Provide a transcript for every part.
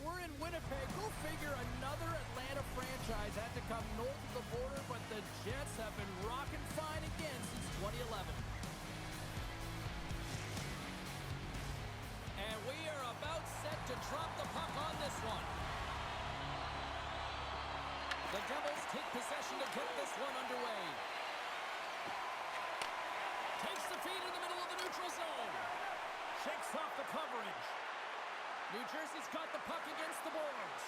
we're in Winnipeg. Go figure, another Atlanta franchise had to come north of the border, but the Jets have been rocking fine again since 2011. And we are about set to drop the puck on this one. The Devils take possession to get this one underway. Takes the feed in the middle of the neutral zone. Shakes off the coverage. New Jersey's got the puck against the boards.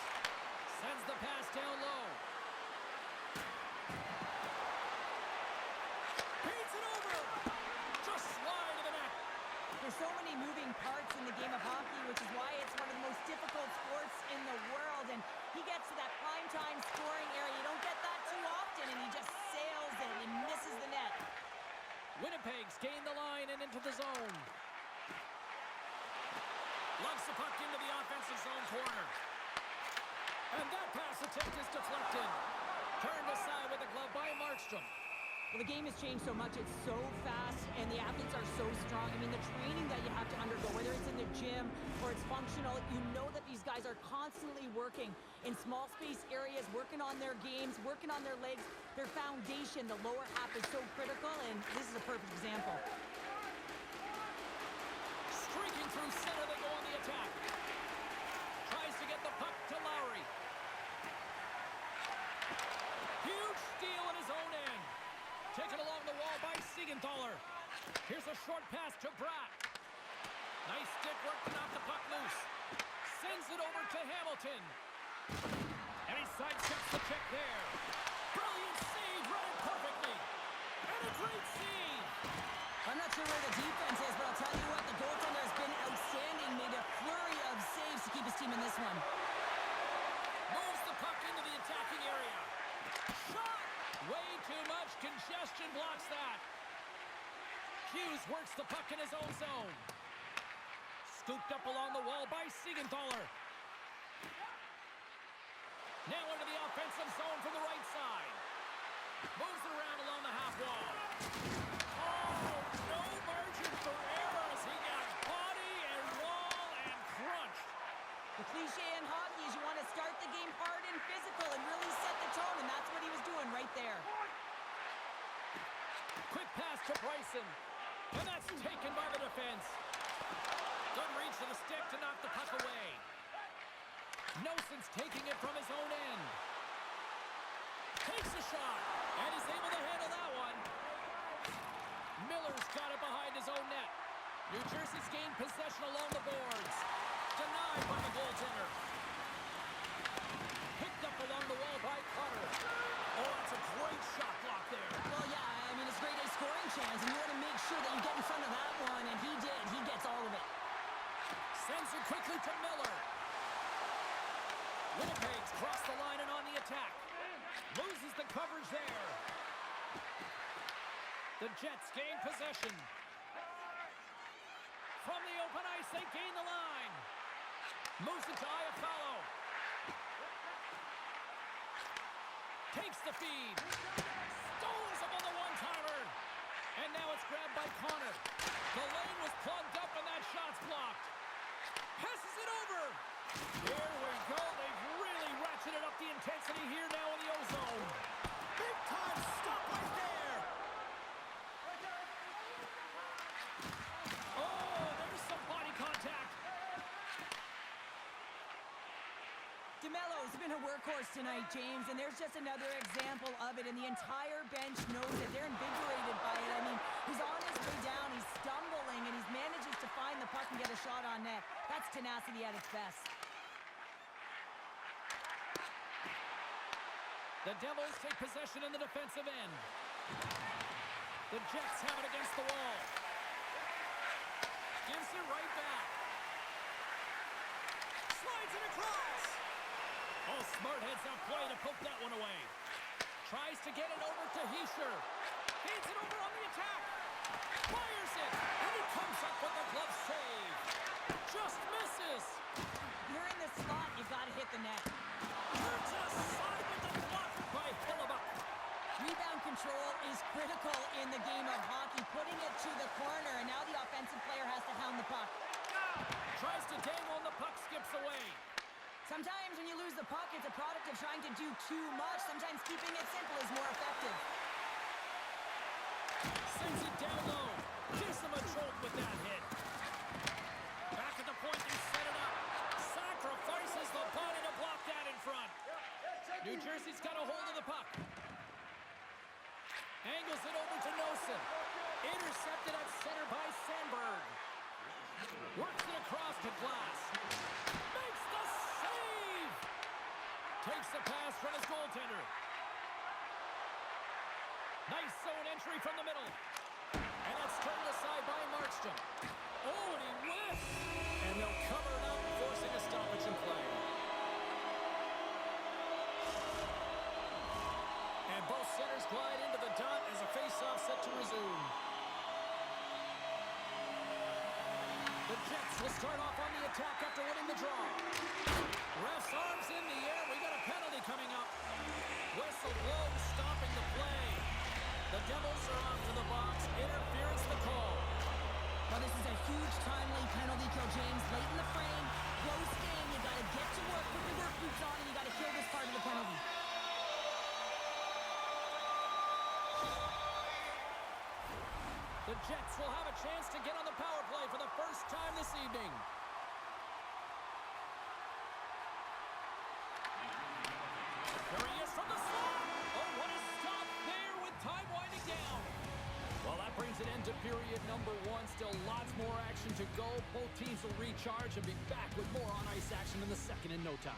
Sends the pass down low. Beats it over. Just wide of the net. There's so many moving parts in the game of hockey, which is why it's one of the most difficult sports in the world. And he gets to that primetime scoring area. You don't get that too often, and he just sails it and misses the net. Winnipeg's gained the line and into the zone. Loves the puck into the offensive zone corner. And that pass attempt is deflected. Turned aside with a glove by Markstrom. Well, the game has changed so much. It's so fast, and the athletes are so strong. I mean, the training that you have to undergo, whether it's in the gym or it's functional, you know that these guys are constantly working in small space areas, working on their games, working on their legs, their foundation. The lower half is so critical, and this is a perfect example. Streaking through center, they go on the attack. Tries to get the puck to Lowry. Huge steal in his own end. Taken along the wall by Siegenthaler. Here's a short pass to Bratt. Nice stick work to knock the puck loose. Sends it over to Hamilton. And he sidesteps the check there. Brilliant save, running perfectly. And a great save. I'm not sure where the defense is, but I'll tell you what, the goaltender has been outstanding. Made a flurry of saves to keep his team in this one. Moves the puck into the attacking area. Shot! Way too much congestion blocks that. Hughes works the puck in his own zone. Scooped up along the wall by Siegenthaler. Now into the offensive zone from the right side. Moves it around along the half wall. Oh, no margin for error as he got body and wall and crunched. The cliche in hockey is you want to start the game hard and physical and really set the tone, and that's what he was doing right there. Quick pass to Bryson. And that's taken by the defense. Good reach to the stick to knock the puck away. Noson's taking it from his own end. Takes a shot, and is able to handle that one. Miller's got it behind his own net. New Jersey's gained possession along the boards. Denied by the goaltender. Picked up along the wall by Cutter. Oh, that's a great shot block there. Well, yeah, I mean, it's great a scoring chance, and you want to make sure that you get in front of that one, and he did. He gets all of it. Sends it quickly to Miller. Winnipeg's crossed the line and on the attack. Loses the coverage there. The Jets gain possession. From the open ice, they gain the line. Moves it to Iafallo. Takes the feed. Stones up on the one-timer. And now it's grabbed by Connor. The lane was plugged up and that shot's blocked. Passes it over. Here we go. They've really ratcheted up the intensity here now in the O-zone. Big time stop right there. Oh, there's some body contact. DeMello's been a workhorse tonight, James, and there's just another example of it, and the entire bench knows it. They're invigorated by it. I mean, he's on his way down, he's stumbling, and he manages to find the puck and get a shot on net. That's tenacity at its best. The Devils take possession in the defensive end. The Jets have it against the wall. Gives it right back. Slides it across. Oh, smart heads-up play to poke that one away. Tries to get it over to Hischier. Feeds it over on the attack. Fires it. And he comes up with a glove save. Just misses. You're in the slot, you've got to hit the net. Turns it aside with the block by Hellebuyck. Rebound control is critical in the game of hockey, putting it to the corner, and now the offensive player has to hound the puck. Tries to dangle and the puck skips away. Sometimes when you lose the puck, it's a product of trying to do too much. Sometimes keeping it simple is more effective. Sends it down low. Gives them a jolt with that hit. Back at the point, they set it up. Sacrifices the body to block that in front. New Jersey's got a hold of the puck. Angles it over to Nosen. Intercepted at center by Sandberg. Works it across to Glass. Makes the save! Takes the pass from his goaltender. Nice zone entry from the middle. And that's turned aside by Markstrom. Oh, and he whiffs! And they'll cover it up, forcing a stoppage in play. And both centers glide into the dot as a face-off set to resume. The Jets will start off on the attack after winning the draw. Ref's arms in the air. We got a penalty coming up. Whistle blows, stopping the play. The Devils are off to the box. Interference the call. Well, this is a huge timely penalty kill, James. Late in the frame, close game. You got to get to work, put your work boots on, and you got to kill this part of the penalty. The Jets will have a chance to get on the power play for the first time this evening. There he is from the slot. Oh, what a stop there with time winding down. Well, that brings an end to period number one. Still lots more action to go. Both teams will recharge and be back with more on-ice action in the second in no time.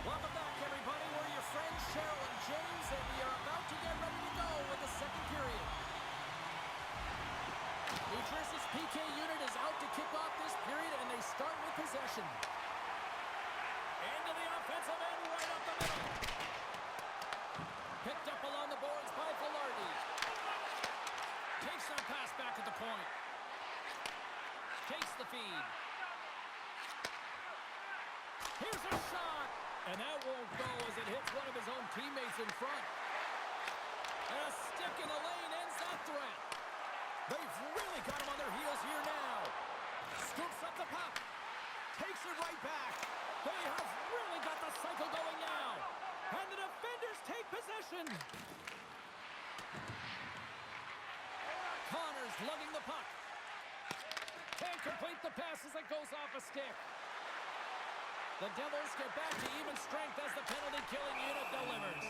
Welcome back, everybody. We're your friends, Cheryl and James, and we are about to get ready to go with the second period. New Jersey's PK unit is out to kick off this period, and they start with possession. Into the offensive end, right up the middle. Picked up along the boards by Velarde. Takes that pass back at the point. Takes the feed. Here's a shot. And that won't go as it hits one of his own teammates in front. And a stick in the lane ends that threat. They've really got him on their heels here now. Scoops up the puck. Takes it right back. They have really got the cycle going now. And the defenders take possession. Connors lugging the puck. Can't complete the pass as it goes off a stick. The Devils get back to even strength as the penalty-killing unit delivers.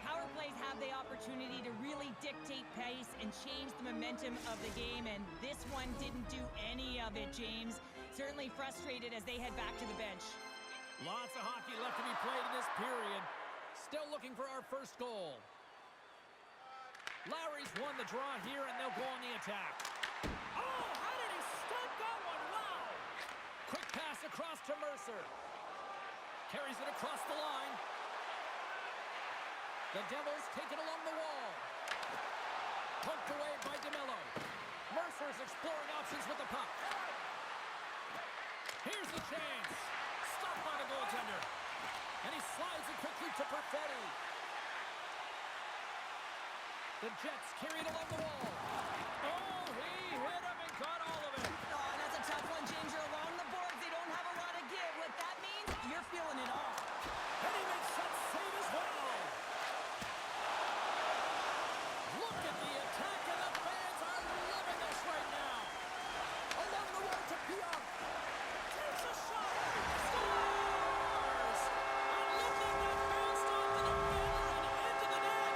Power plays have the opportunity to really dictate pace and change the momentum of the game, and this one didn't do any of it, James. Certainly frustrated as they head back to the bench. Lots of hockey left to be played in this period. Still looking for our first goal. Lowry's won the draw here, and they'll go on the attack. Oh, how did he stop that one? Wow! Quick pass across to Mercer. Carries it across the line. The Devils take it along the wall. Poked away by DeMello. Mercer's exploring options with the puck. Here's the chance. Stopped by the goaltender. And he slides it quickly to Perfetti. The Jets carry it along the wall. Oh, he hit him and got all of it. Oh, and that's a tough one, James. You're along the boards. They don't have a lot of give. What that means, you're feeling it all. And he makes that save as well. Look at the attack, and the fans are loving this right now. Along the wall to Pionk. Takes a shot. Scores! And looking that bounced off the defender and into the net.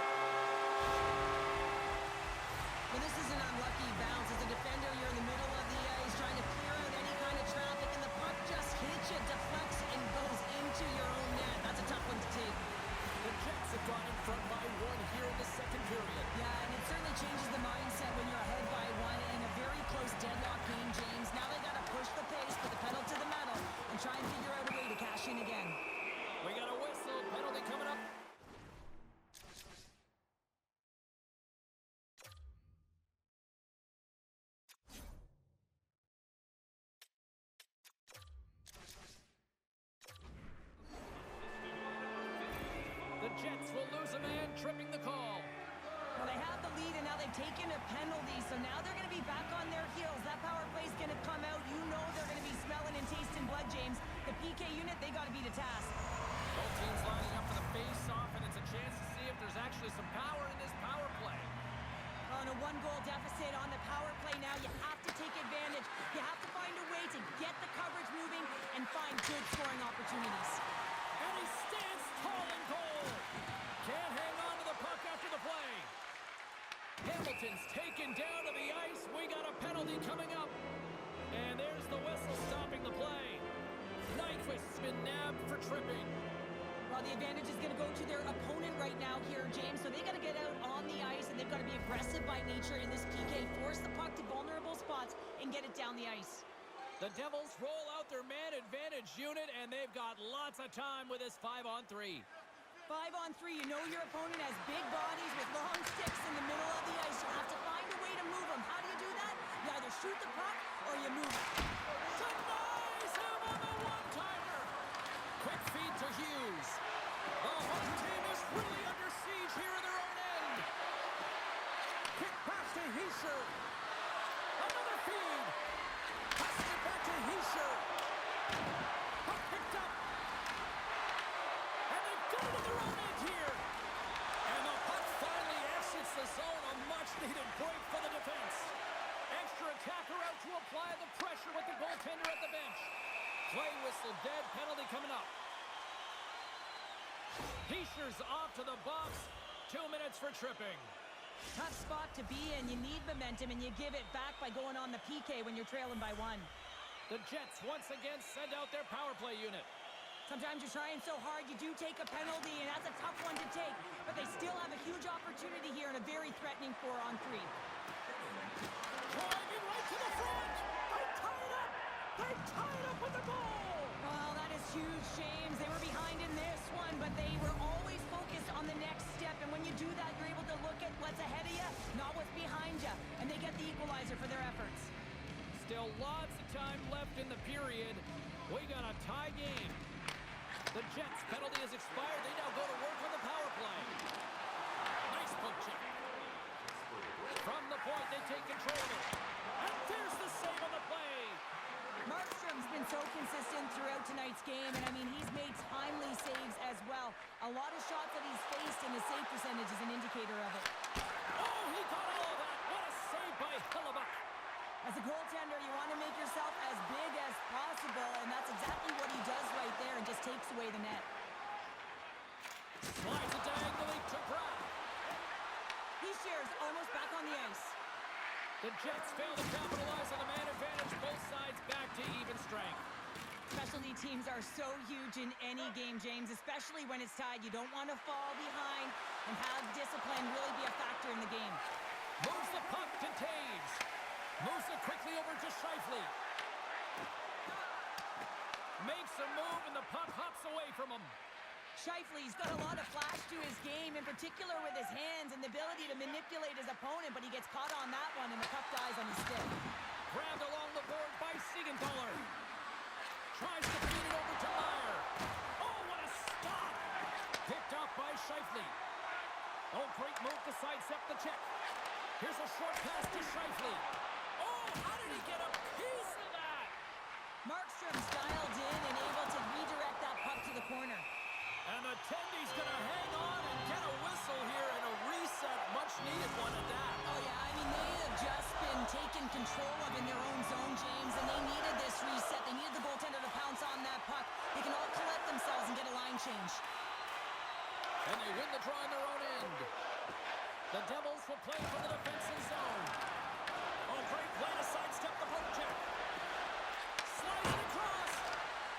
Well, this is an unlucky bounce. As a defender, you're in the middle of the ice trying to clear out any kind of traffic, and the puck just hits you, deflects, and goes into your they've taken a penalty, so now they're going to be back on their heels. That power play is going to come out. You know they're going to be smelling and tasting blood, James. The PK unit, they got to be the task. Both teams lining up for the face-off, and it's a chance to see if there's actually some power in this power play. On a one-goal deficit on the power play now, you have to take advantage. You have to find a way to get the coverage moving and find good scoring opportunities. And he stands tall in goal. Can't hang on to the puck after the play. Hamilton's taken down to the ice. We got a penalty coming up. And there's the whistle stopping the play. Nyquist's been nabbed for tripping. Well, the advantage is going to go to their opponent right now here, James. So they got to get out on the ice, and they've got to be aggressive by nature in this PK. Force the puck to vulnerable spots and get it down the ice. The Devils roll out their man advantage unit, and they've got lots of time with this 5-on-3. 5-on-3, you know your opponent has big bodies with long sticks in the middle of the ice. You have to find a way to move them. How do you do that? You either shoot the puck or you move it. Denies him on the one-timer. Quick feed to Hughes. The home team is really under siege here in their own end. Quick pass to Hischier. Another feed. Passing it back to Hischier. Puck picked up. And they've got it in their own end here. And the puck finally exits the zone. A much-needed break for the defense. Extra attacker out to apply the pressure with the goaltender at the bench. Play whistle dead. Penalty coming up. Hischier's off to the box. 2 minutes for tripping. Tough spot to be in. You need momentum, and you give it back by going on the PK when you're trailing by 1. The Jets once again send out their power play unit. Sometimes you're trying so hard, you do take a penalty, and that's a tough one to take. But they still have a huge opportunity here in a very threatening 4-on-3. Driving right to the front. They tie it up. They tie it up with the goal. Well, that is huge, James. They were behind in this one, but they were always focused on the next step. And when you do that, you're able to look at what's ahead of you, not what's behind you. And they get the equalizer for their efforts. Still lots of time left in the period. We got a tie game. The Jets' penalty has expired. They now go to work on the power play. Nice poke check. From the point, they take control of it. And there's the save on the play. Markstrom's been so consistent throughout tonight's game, and I mean, he's made timely saves as well. A lot of shots that he's faced, and his save percentage is an indicator of it. Oh, he got all of that. What a save by Hellebuyck. As a goaltender, you want to make yourself as big as possible, and that's exactly what he does right there and just takes away the net. Slides it diagonally to Brown. Hischier's almost back on the ice. The Jets fail to capitalize on the man advantage. Both sides back to even strength. Specialty teams are so huge in any game, James, especially when it's tied. You don't want to fall behind and have discipline really be a factor in the game. Moves the puck to Taves. Moves it quickly over to Scheifele. Makes a move and the puck hops away from him. Scheifele's got a lot of flash to his game, in particular with his hands and the ability to manipulate his opponent, but he gets caught on that one and the puck dies on his stick. Grabbed along the board by Siegenthaler. Tries to feed it over to Meyer. Oh, what a stop! Picked up by Scheifele. Oh, great move to sidestep the check. Here's a short pass to Scheifele. Oh, how did he get a piece of that? Markstrom's dialed in and able to redirect that puck to the corner. And the Tendy's going to hang on and get a whistle here and a reset, much needed one at that. Oh, yeah, I mean, they have just been taken control of in their own zone, James, and they needed this reset. They needed the goaltender to pounce on that puck. They can all collect themselves and get a line change. And they win the draw in their own end. The Devils will play from the defensive zone. Oh, great play to sidestep the poke check. Slides it across.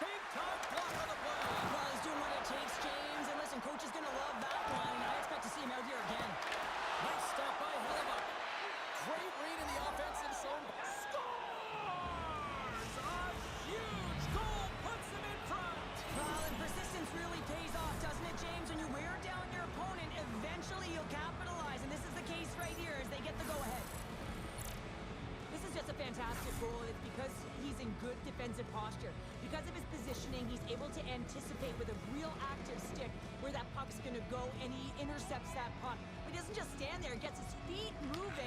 Big time block on the play. Well, he's doing what it takes, James, and listen, coach is going to love that one. I expect to see him out here again. Nice stop by Hellebuyck. Great read in the offensive zone. Scores! A huge goal puts him in front. Well, and persistence really pays off, doesn't it, James? When you wear down your opponent, eventually you'll capitalize, and this is the case right here as they get the go-ahead. This is just a fantastic goal. It's because he's in good defensive posture. Because of his positioning, he's able to anticipate with a real active stick where that puck's going to go, and he intercepts that puck. But he doesn't just stand there. He gets his feet moving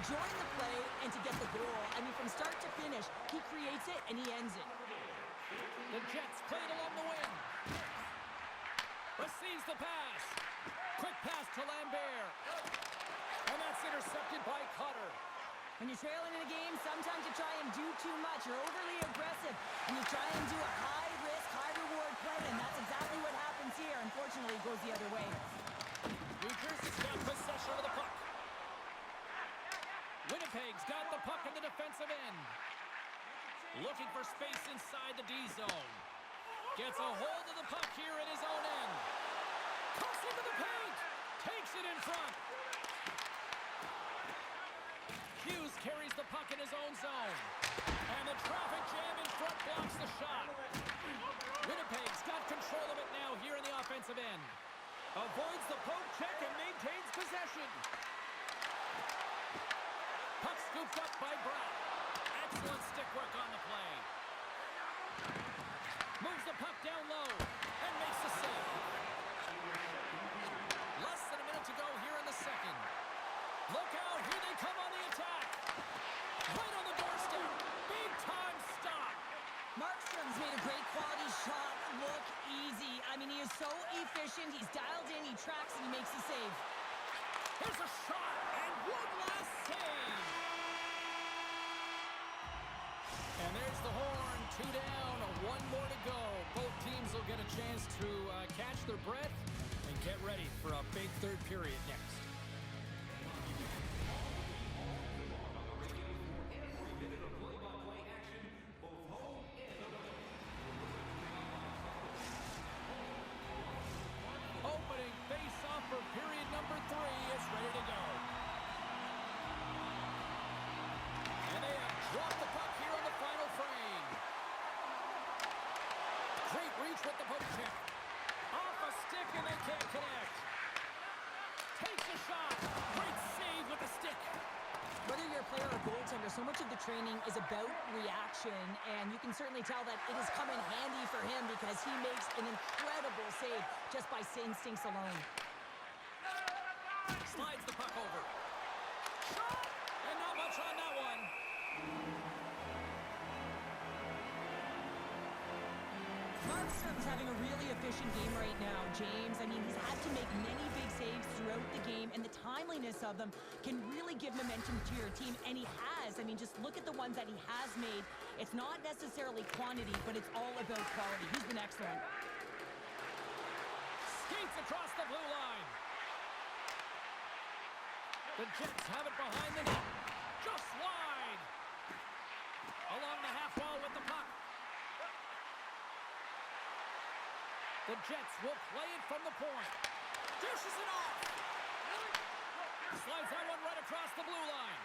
join the play and to get the goal. I mean, from start to finish, he creates it and he ends it. The Jets play it along the wing. Receives the pass. Quick pass to Lambert. And that's intercepted by Cutter. When you're trailing in a game, sometimes you try and do too much. You're overly aggressive, and you try and do a high-risk, high-reward play, and that's exactly what happens here. Unfortunately, it goes the other way. Rangers got possession of the puck. Winnipeg's got the puck in the defensive end. Looking for space inside the D zone. Gets a hold of the puck here in his own end. Cuts into the paint. Takes it in front. Hughes carries the puck in his own zone. And the traffic jam in front blocks the shot. Winnipeg's got control of it now here in the offensive end. Avoids the poke check and maintains possession. Puck scooped up by Brown. Excellent stick work on the play. Moves the puck down low and makes the save. Less than a minute to go here in the second. Look out, here they come on the attack. Right on the doorstep. Big time stop. Markstrom's made a great quality shot look easy. I mean, he is so efficient. He's dialed in, he tracks, and he makes the save. Here's a shot, and one last save. And there's the horn. 2 down, 1 more to go. Both teams will get a chance to catch their breath and get ready for a big third period next. Opening face-off for period number 3 is ready to go. And they have dropped the puck here on the final frame. Great reach with the poke check. Off a stick and they can't connect. Takes a shot. Great save with the stick. Whether you're a player or goaltender, so much of the training is about reaction, and you can certainly tell that it has come in handy for him because he makes an incredible save just by instincts alone. Slides the puck over. Shot! And not much on that one. Markstrom's having a really efficient game right now, James. I mean, he's had to make many big saves throughout the game, and the timeliness of them can really give momentum to your team, and he has. I mean, just look at the ones that he has made. It's not necessarily quantity, but it's all about quality. He's been excellent. Skates across the blue line. The Jets have it behind the net. Just wide. Along the half wall with the puck. The Jets will play it from the point. Dishes it off. Slides that one right across the blue line.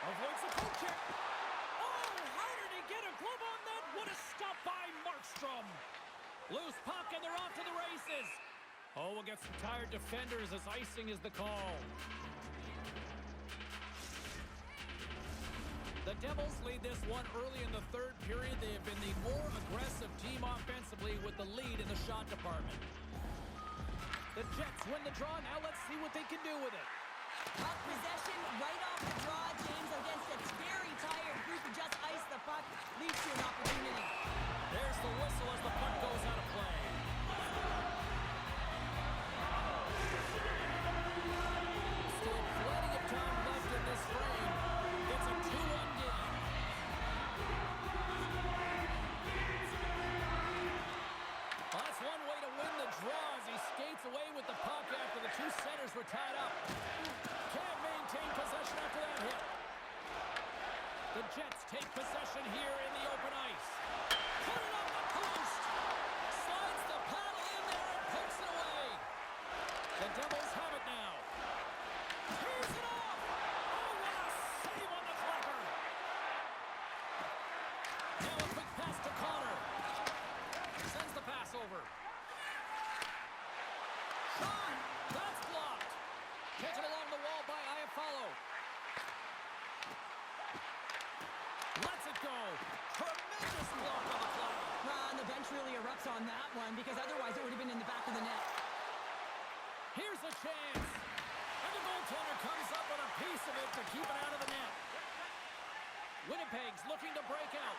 Avoids the poke check. Oh, how did he get a glove on that? What a stop by Markstrom. Loose puck and they're off to the races. Oh, we'll get some tired defenders as icing is the call. The Devils lead this one early in the third period. They have been the more aggressive team offensively with the lead in the shot department. The Jets win the draw. Now let's see what they can do with it. Puck possession right off the draw, James, against a very tired group who just iced the puck, leads to an opportunity. There's the whistle as the puck goes out of play. Still plenty of time left in this frame. It's a 2-1 game. Well, that's one way to win the draw as he skates away with the puck after the two centers were tied up. Can't maintain possession after that hit. The Jets take possession here in the open ice. Put it on the post. Slides the paddle in there and pokes it away. The Devils have it now. Here's it off. Oh, what a save on the clapper. Now a quick pass to Connor. Sends the pass over. Shot. That's blocked. Taken along the wall by Iafallo. Lets it go. Tremendous block on the play. And the bench really erupts on that one because otherwise it would have been in the back of the net. Here's a chance. And the goaltender comes up with a piece of it to keep it out of the net. Winnipeg's looking to break out.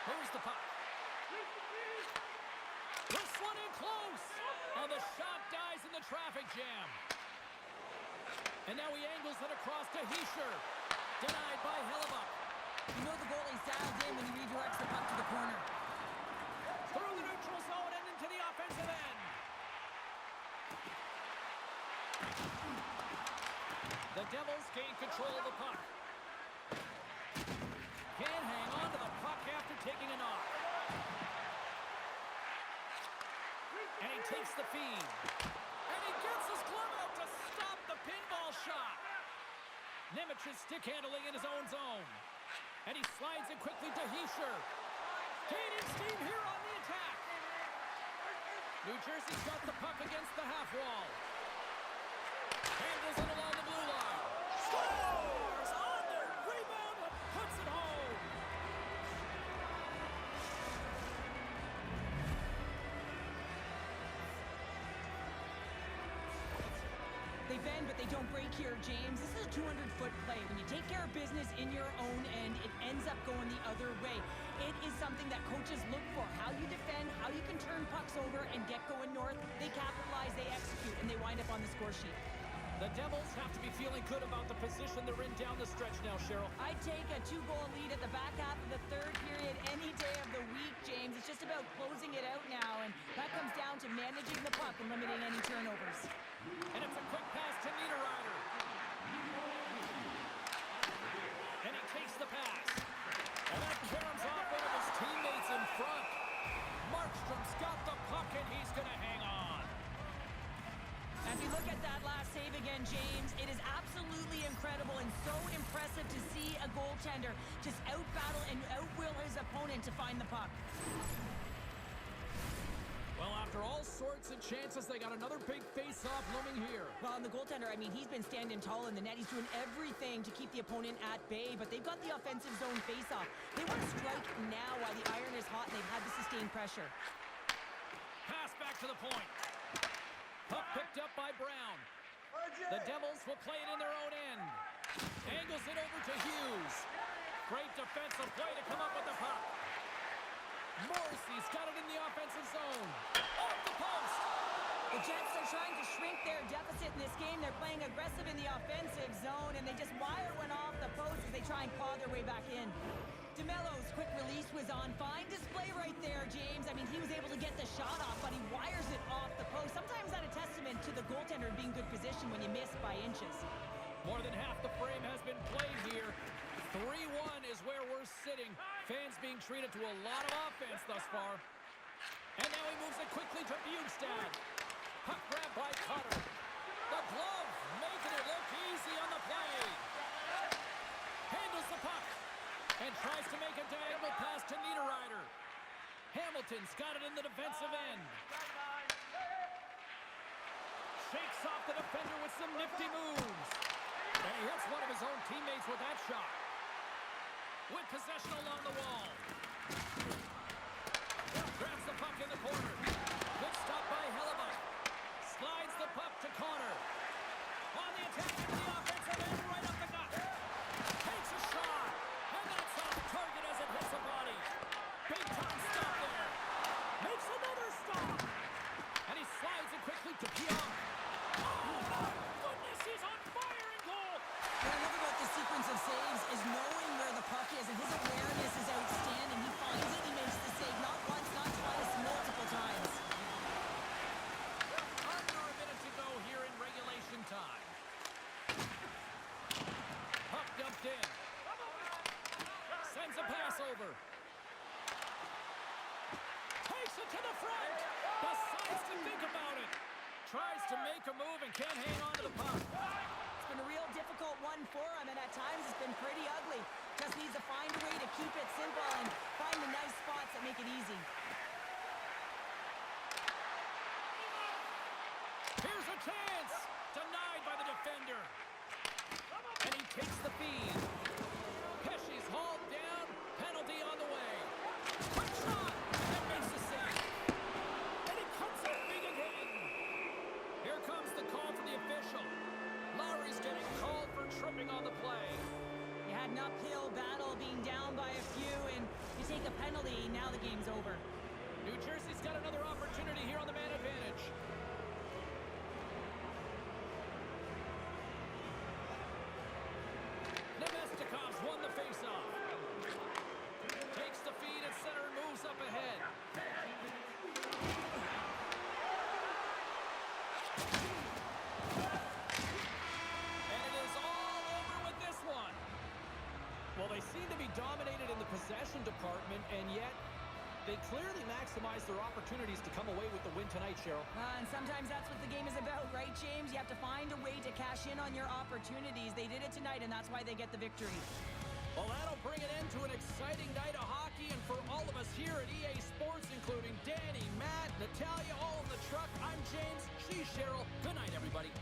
Moves the puck. This one in close. And the shot dies in the traffic jam. And now he angles it across to Hischier. Denied by Hellebuyck. You know the goalie's dialed in when he redirects the puck to the corner. Through the neutral zone and into the offensive end. The Devils gain control of the puck. Can't hang on to the puck after taking a knock. And he takes the feed. And he gets his glove out to stop the pinball shot. Nemich's stick handling in his own zone. And he slides it quickly to Hischier. Gaining steam here on the attack. New Jersey's got the puck against the half wall. Handles it along the blue line. Scores on the rebound and puts it home. They bend, but they don't break here, James. This is a 200-foot play. When you take care of business in your own end, it ends up going the other way. It is something that coaches look for. How you defend, how you can turn pucks over and get going north. They capitalize, they execute, and they wind up on the score sheet. The Devils have to be feeling good about the position they're in down the stretch now, Cheryl. I'd take a 2-goal lead at the back half of the third period any day of the week, James. It's just about closing it out now, and that comes down to managing the puck and limiting any turnovers. And it's a quick pass to Niederreiter. And he takes the pass. And that caroms off one of his teammates in front. Markstrom's got the puck, and he's going to hang on. As we look at that last save again, James, it is absolutely incredible and so impressive to see a goaltender just out-battle and out-will his opponent to find the puck. Well, after all sorts of chances, they got another big face-off looming here. Well, and the goaltender, I mean, he's been standing tall in the net. He's doing everything to keep the opponent at bay, but they've got the offensive zone face-off. They want to strike now while the iron is hot, and they've had to sustain pressure. Pass back to the point. Puck picked up by Brown. The Devils will play it in their own end. Angles it over to Hughes. Great defensive play to come up with the puck. Morrissey's got it in the offensive zone. Off the post. The Jets are trying to shrink their deficit in this game. They're playing aggressive in the offensive zone, and they just wire one off the post as they try and claw their way back in. DeMello's quick release was on. Fine display right there, James. I mean, he was able to get the shot off, but he wires it off the post. Sometimes that a testament to the goaltender being good position when you miss by inches. More than half the frame has been played here. 3-1 is where we're sitting. Fans being treated to a lot of offense thus far. And now he moves it quickly to Bjugstad. Puck grab by Cutter. The glove making it look easy on the play. Handles the puck. And tries to make a diagonal pass to Niederreiter. Hamilton's got it in the defensive end. Shakes off the defender with some nifty moves. And he hits one of his own teammates with that shot. With possession along the wall. Grabs the puck in the corner. Good stop by Hellebuyck. Slides the puck to Connor. On the attack into the offensive end, right up the gut. Takes a shot. And that's off target as it hits the body. Big time stop there. Makes another stop. And he slides it quickly to Pionk. Oh, my goodness, he's on fire in goal. What I love about the sequence of saves is knowing where the puck is, and his awareness is outstanding. He finds it, he makes the save not once, not twice, multiple times. Under a minute to go here in regulation time. Puck dumped in. Sends a pass over. Takes it to the front. Decides to think about it. Tries to make a move and can't hang on to the puck. It's been a real difficult one for him, and at times it's been pretty ugly. Just needs to find a way to keep it simple and find the nice spots that make it easy. Here's a chance. Denied by the defender. And he takes the feed. Pesci's hauled down. Penalty on the way. Quick shot. And makes the save. And he comes up big again. Here comes the call from the official. Lowry uphill battle, being down by a few, and you take a penalty, now the game's over. New Jersey's got another opportunity here on the man advantage. Nemestikov's won the faceoff. Takes the feed at center and moves up ahead. And it is all over with this one. Well, they seem to be dominated in the possession department, and yet they clearly maximize their opportunities to come away with the win tonight, Cheryl. And sometimes that's what the game is about, right, James? You have to find a way to cash in on your opportunities. They did it tonight, and that's why they get the victory. Well, that'll bring an end to an exciting night of hockey, and for all of us here at EA Sports, including Danny, Matt, Natalia, all in the truck, I'm James, she's Cheryl. Good night, everybody.